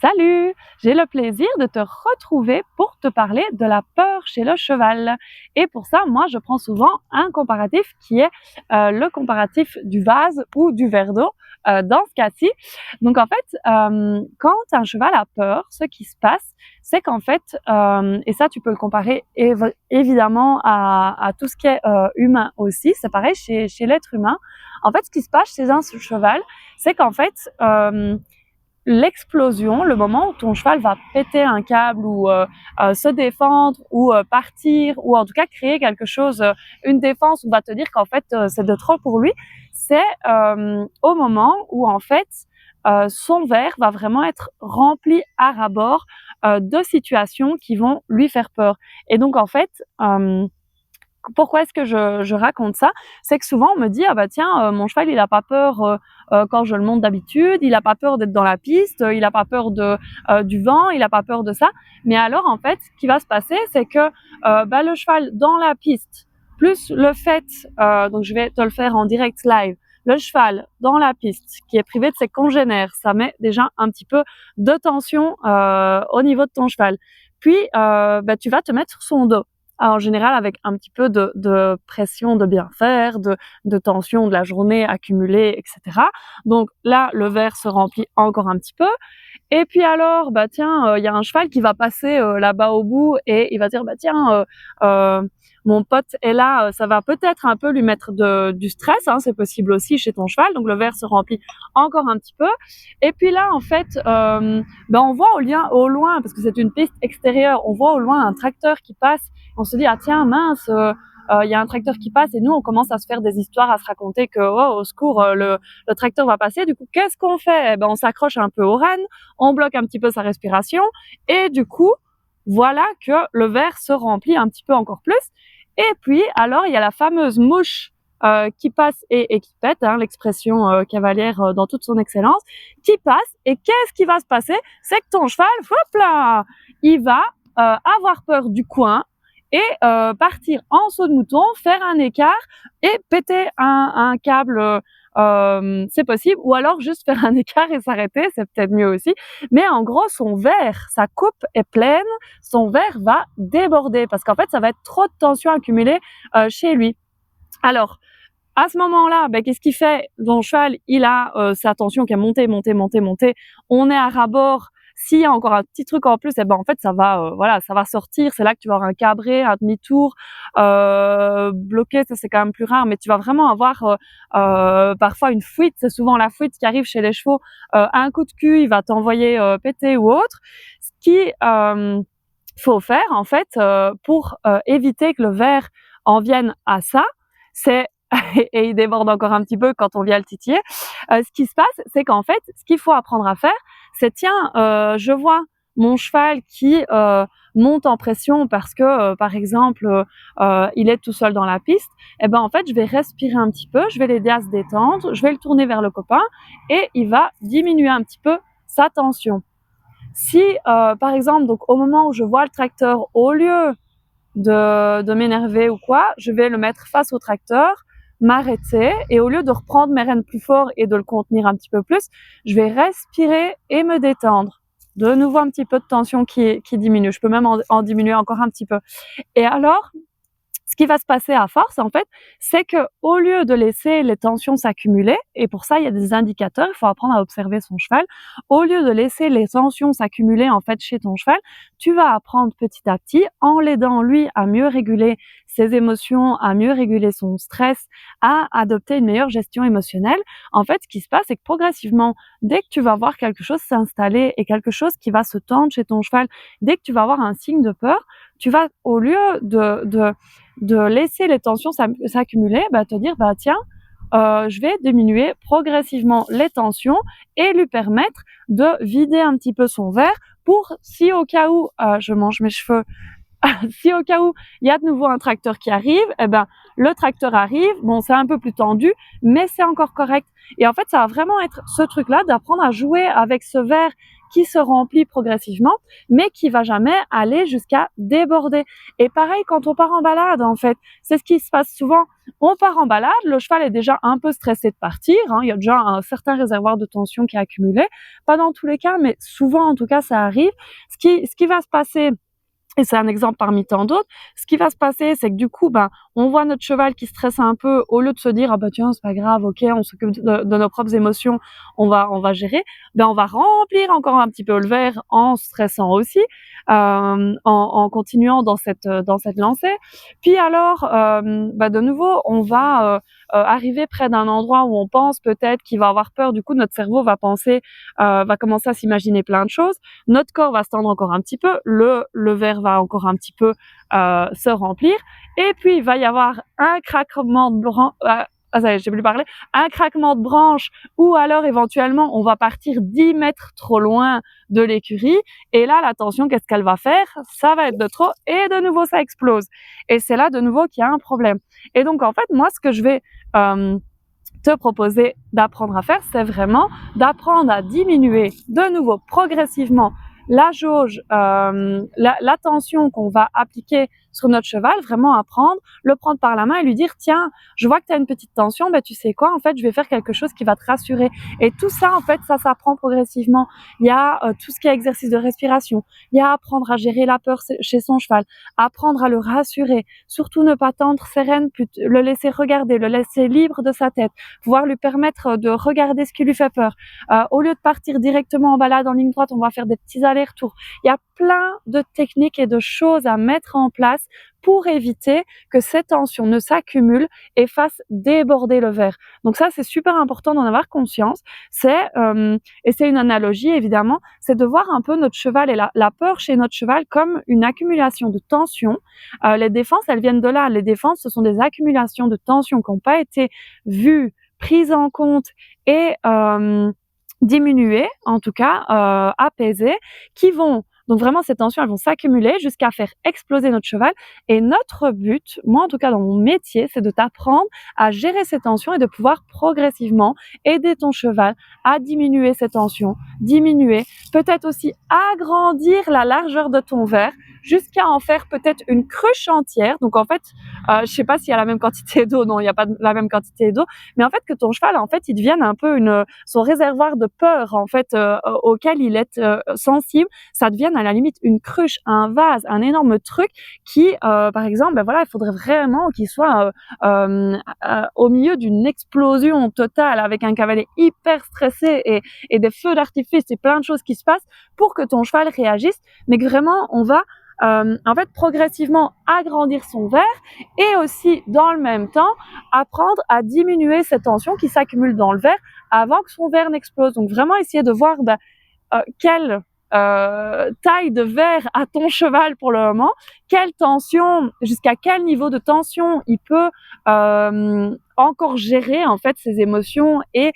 Salut! J'ai le plaisir de te retrouver pour te parler de la peur chez le cheval. Et pour ça, moi, je prends souvent un comparatif qui est le comparatif du vase ou du verre d'eau dans ce cas-ci. Donc en fait, quand un cheval a peur, ce qui se passe, c'est qu'en fait, et ça tu peux le comparer évidemment à tout ce qui est humain aussi, c'est pareil chez l'être humain. En fait, ce qui se passe chez un cheval, c'est qu'en fait, l'explosion, le moment où ton cheval va péter un câble ou se défendre ou partir ou en tout cas créer quelque chose, une défense où va te dire qu'en fait c'est de trop pour lui, c'est au moment où en fait son verre va vraiment être rempli à ras-bord de situations qui vont lui faire peur. Et donc en fait, pourquoi est-ce que je raconte ça? C'est que souvent on me dit: «Ah bah tiens, mon cheval il a pas peur, quand je le monte d'habitude, il a pas peur d'être dans la piste, il a pas peur du vent, il a pas peur de ça». Mais alors en fait, ce qui va se passer, c'est que, le cheval dans la piste, plus le fait, donc je vais te le faire en direct live, le cheval dans la piste qui est privé de ses congénères, ça met déjà un petit peu de tension, au niveau de ton cheval. Puis, tu vas te mettre sur son dos. En général avec un petit peu de pression de bien faire, de tension de la journée accumulée, et cetera. Donc là, le verre se remplit encore un petit peu. Et puis alors, tiens, y a un cheval qui va passer là-bas au bout et il va dire: «Bah tiens, mon pote est là, ça va peut-être un peu lui mettre du stress», hein, c'est possible aussi chez ton cheval. Donc le verre se remplit encore un petit peu. Et puis là, en fait, on voit au loin, parce que c'est une piste extérieure, on voit au loin un tracteur qui passe. On se dit: «Ah tiens, mince, il y a un tracteur qui passe», et nous on commence à se faire des histoires, à se raconter que «Oh, au secours, le tracteur va passer». Du coup, qu'est-ce qu'on fait? Eh ben, on s'accroche un peu aux rênes, on bloque un petit peu sa respiration et du coup, voilà que le verre se remplit un petit peu encore plus. Et puis alors il y a la fameuse mouche qui passe et qui pète, hein, l'expression cavalière dans toute son excellence, qui passe. Et qu'est-ce qui va se passer? C'est que ton cheval, hop là, il va avoir peur du coin et partir en saut de mouton, faire un écart et péter un câble. C'est possible, ou alors juste faire un écart et s'arrêter, c'est peut-être mieux aussi. Mais en gros, son verre, sa coupe est pleine, son verre va déborder parce qu'en fait, ça va être trop de tension accumulée chez lui. Alors, à ce moment-là, qu'est-ce qu'il fait? Ton cheval, il a sa tension qui est montée, montée, montée, montée. On est à ras-bord. S'il y a encore un petit truc en plus, en fait, ça va, voilà, ça va sortir. C'est là que tu vas avoir un cabré, un demi-tour, bloqué. Ça, c'est quand même plus rare, mais tu vas vraiment avoir parfois une fuite. C'est souvent la fuite qui arrive chez les chevaux. Un coup de cul, il va t'envoyer péter ou autre. Ce qui faut faire, en fait, pour éviter que le verre en vienne à ça, c'est et il déborde encore un petit peu quand on vient le titiller. Ce qui se passe, c'est qu'en fait, ce qu'il faut apprendre à faire, c'est tiens, je vois mon cheval qui monte en pression parce que, par exemple, il est tout seul dans la piste. Et ben en fait, je vais respirer un petit peu, je vais l'aider à se détendre, je vais le tourner vers le copain et il va diminuer un petit peu sa tension. Si, par exemple, donc au moment où je vois le tracteur, au lieu de m'énerver ou quoi, je vais le mettre face au tracteur, m'arrêter et au lieu de reprendre mes rênes plus fort et de le contenir un petit peu plus, je vais respirer et me détendre. De nouveau un petit peu de tension qui diminue. Je peux même en diminuer encore un petit peu. Et alors, ce qui va se passer à force, en fait, c'est que au lieu de laisser les tensions s'accumuler, et pour ça, il y a des indicateurs, il faut apprendre à observer son cheval. Au lieu de laisser les tensions s'accumuler, en fait, chez ton cheval, tu vas apprendre petit à petit, en l'aidant, lui, à mieux réguler ses émotions, à mieux réguler son stress, à adopter une meilleure gestion émotionnelle. En fait, ce qui se passe, c'est que progressivement, dès que tu vas voir quelque chose s'installer et quelque chose qui va se tendre chez ton cheval, dès que tu vas avoir un signe de peur, tu vas, au lieu de laisser les tensions s'accumuler, te dire: «Tiens, je vais diminuer progressivement les tensions» et lui permettre de vider un petit peu son verre pour, si au cas où, je mange mes cheveux, si au cas où il y a de nouveau un tracteur qui arrive, eh ben, le tracteur arrive, bon, c'est un peu plus tendu, mais c'est encore correct. Et en fait, ça va vraiment être ce truc-là d'apprendre à jouer avec ce verre qui se remplit progressivement, mais qui va jamais aller jusqu'à déborder. Et pareil, quand on part en balade, en fait, c'est ce qui se passe souvent. On part en balade, le cheval est déjà un peu stressé de partir, hein, il y a déjà un certain réservoir de tension qui est accumulé. Pas dans tous les cas, mais souvent, en tout cas, ça arrive. Ce qui va se passer, et c'est un exemple parmi tant d'autres, ce qui va se passer, c'est que du coup, on voit notre cheval qui stresse un peu, au lieu de se dire: «Ah bah tiens, c'est pas grave, OK, on s'occupe de nos propres émotions, on va gérer», on va remplir encore un petit peu le verre en stressant aussi, en continuant dans cette lancée. Puis alors, de nouveau, on va, arriver près d'un endroit où on pense peut-être qu'il va avoir peur. Du coup, notre cerveau va penser, va commencer à s'imaginer plein de choses. Notre corps va se tendre encore un petit peu, le verre va encore un petit peu se remplir, et puis il va y avoir un craquement de ça y est, j'ai plus parlé, un craquement de branche, ou alors éventuellement on va partir 10 mètres trop loin de l'écurie, et là la tension, qu'est-ce qu'elle va faire? Ça va être de trop, et de nouveau ça explose. Et c'est là de nouveau qu'il y a un problème. Et donc en fait, moi ce que je vais te proposer d'apprendre à faire, c'est vraiment d'apprendre à diminuer de nouveau progressivement la jauge, la tension qu'on va appliquer sur notre cheval, vraiment apprendre, le prendre par la main et lui dire: tiens, je vois que tu as une petite tension, tu sais quoi, en fait, je vais faire quelque chose qui va te rassurer. Et tout ça, en fait, ça s'apprend progressivement. Il y a tout ce qui est exercice de respiration, il y a apprendre à gérer la peur chez son cheval, apprendre à le rassurer, surtout ne pas tendre ses rênes, le laisser regarder, le laisser libre de sa tête, pouvoir lui permettre de regarder ce qui lui fait peur. Au lieu de partir directement en balade en ligne droite, on va faire des petits allers-retours. Il y a plein de techniques et de choses à mettre en place pour éviter que ces tensions ne s'accumulent et fassent déborder le verre. Donc ça, c'est super important d'en avoir conscience. Et c'est une analogie, évidemment, c'est de voir un peu notre cheval et la peur chez notre cheval comme une accumulation de tensions. Les défenses, elles viennent de là. Les défenses, ce sont des accumulations de tensions qui n'ont pas été vues, prises en compte et diminuées, en tout cas apaisées, qui vont donc vraiment ces tensions, elles vont s'accumuler jusqu'à faire exploser notre cheval. Et notre but, moi en tout cas dans mon métier, c'est de t'apprendre à gérer ces tensions et de pouvoir progressivement aider ton cheval à diminuer ces tensions, diminuer, peut-être aussi agrandir la largeur de ton verre jusqu'à en faire peut-être une cruche entière. Donc en fait, je sais pas s'il y a la même quantité d'eau, non, il n'y a pas la même quantité d'eau, mais en fait que ton cheval, en fait, il devienne un peu son réservoir de peur, en fait, auquel il est sensible, ça devienne à la limite une cruche, un vase, un énorme truc qui, par exemple, il faudrait vraiment qu'il soit au milieu d'une explosion totale avec un cavalier hyper stressé et des feux d'artifice et plein de choses qui se passent pour que ton cheval réagisse, mais que vraiment on va en fait progressivement agrandir son verre et aussi dans le même temps apprendre à diminuer cette tension qui s'accumule dans le verre avant que son verre n'explose. Donc vraiment essayer de voir quelle taille de verre a ton cheval pour le moment, quelle tension, jusqu'à quel niveau de tension il peut encore gérer en fait ses émotions et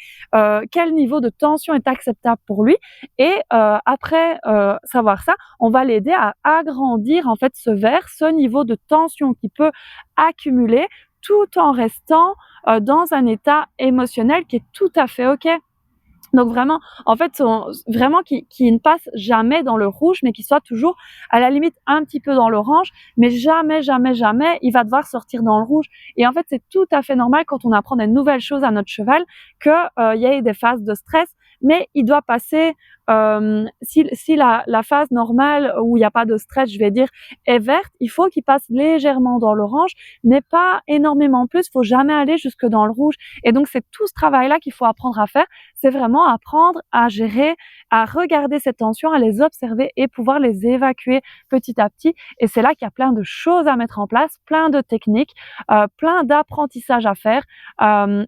quel niveau de tension est acceptable pour lui. Et après savoir ça, on va l'aider à agrandir en fait ce verre, ce niveau de tension qu'il peut accumuler tout en restant dans un état émotionnel qui est tout à fait OK. Donc vraiment, en fait, vraiment qui ne passe jamais dans le rouge, mais qui soit toujours à la limite un petit peu dans l'orange, mais jamais, jamais, jamais, il va devoir sortir dans le rouge. Et en fait, c'est tout à fait normal quand on apprend des nouvelles choses à notre cheval que y ait des phases de stress, mais il doit passer, si la phase normale où il n'y a pas de stress, je vais dire, est verte, il faut qu'il passe légèrement dans l'orange, mais pas énormément plus. Il faut jamais aller jusque dans le rouge. Et donc, c'est tout ce travail-là qu'il faut apprendre à faire. C'est vraiment apprendre à gérer, à regarder ces tensions, à les observer et pouvoir les évacuer petit à petit. Et c'est là qu'il y a plein de choses à mettre en place, plein de techniques, plein d'apprentissages à faire.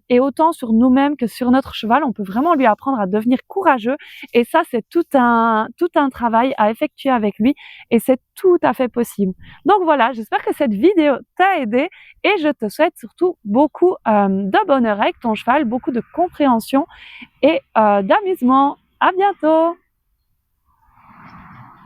Et autant sur nous-mêmes que sur notre cheval, on peut vraiment lui apprendre à devenir courageux. Et ça, c'est tout un travail à effectuer avec lui et c'est tout à fait possible. Donc voilà, j'espère que cette vidéo t'a aidé et je te souhaite surtout beaucoup de bonheur avec ton cheval, beaucoup de compréhension et d'amusement. À bientôt!